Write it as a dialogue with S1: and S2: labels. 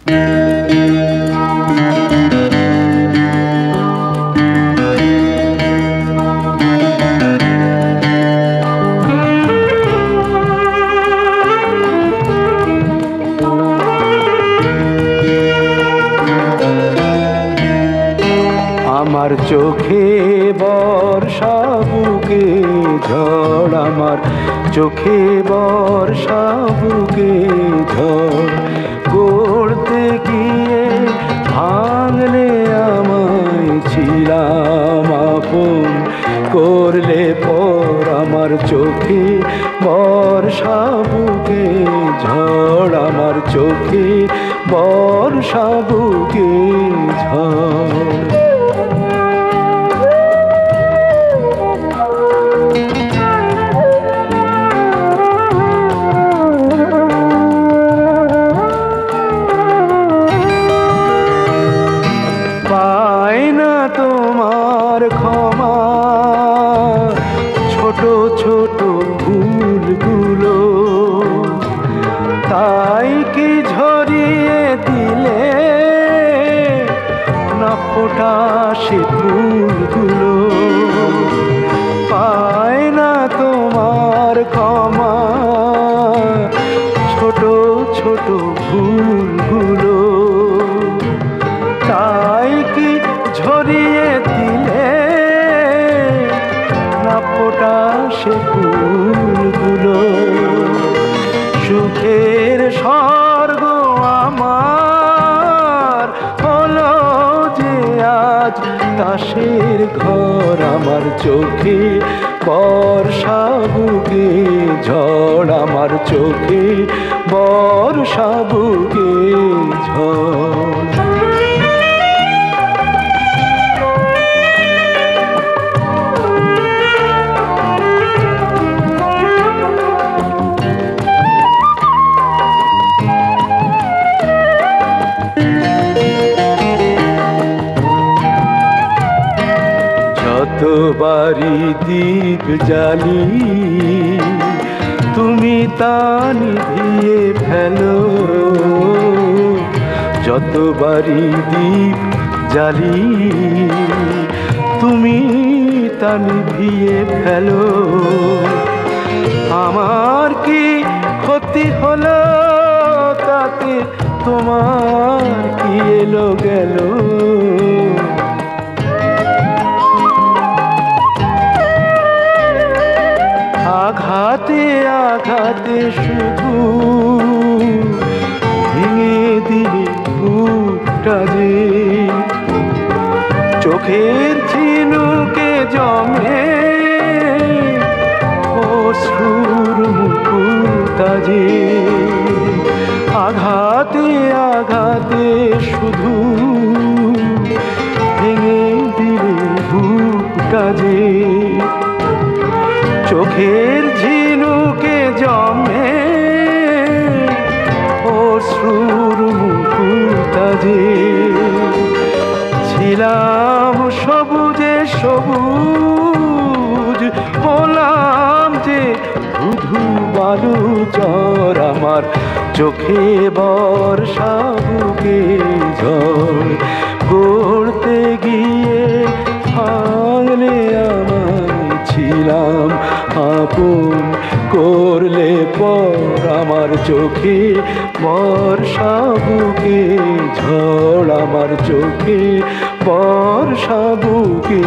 S1: আমার চোখে বর্ষা বুকে ঝড়, আমার চোখে বর্ষা বুকে ঝড়, গড়তে গিয়ে ভাঙলে আমায় ছিলাম আপন, করলে পর আমার চোখে বর্ষা বুকে ঝড়, আমার চোখে বর্ষা বুকে ঝড়। পাই না তোমার ক্ষমা ছোট ছোট ভুলগুলো, তাই কি ঝরিয়ে দিলে না ফোটা সে ফুলগুলো। পাই না তোমার ক্ষমা ছোট ছোট ভুলগুলো, তাই কি ঝরিয়ে দিলে না ফোটা সে ফুলগুলো। সুখের স্বর্গ আমার হলো যে আজ তাসের ঘর, আমার চোখে বর্ষা বুকে ঝড়, আমার চোখে বর্ষা বুকে ঝড়। যতবারই দীপ জ্বালি তুমি তা নিভিয়ে ফেলো, যতবারই দীপ জ্বালি তুমি তা নিভিয়ে ফেলো। আমার কি ক্ষতি হলো তাতে, তোমার কি এলো গেল। আঘাতে আঘাতে শুধু ভেঙে দিলে বুকটা যে, চোখের ঝিনুকে জমে অশ্রুর মুকুতা যে। আঘাতে আঘাতে শুধু ভেঙে দিলে বুকটা যে, চোখের ঝিনুকে জমে অশ্রুর মুকুতা যে। ছিলাম সবুজে সবুজ, হলাম যে ধুধু বালু চর, আমার চোখে বর্ষা বুকে ঝড়, গড়তে গিয়ে ভাঙলে আমায় ছিলাম আপন, করলে পর আমার চোখে বর্ষা বুকে ঝড়, আমার চোখে বর্ষা বুকে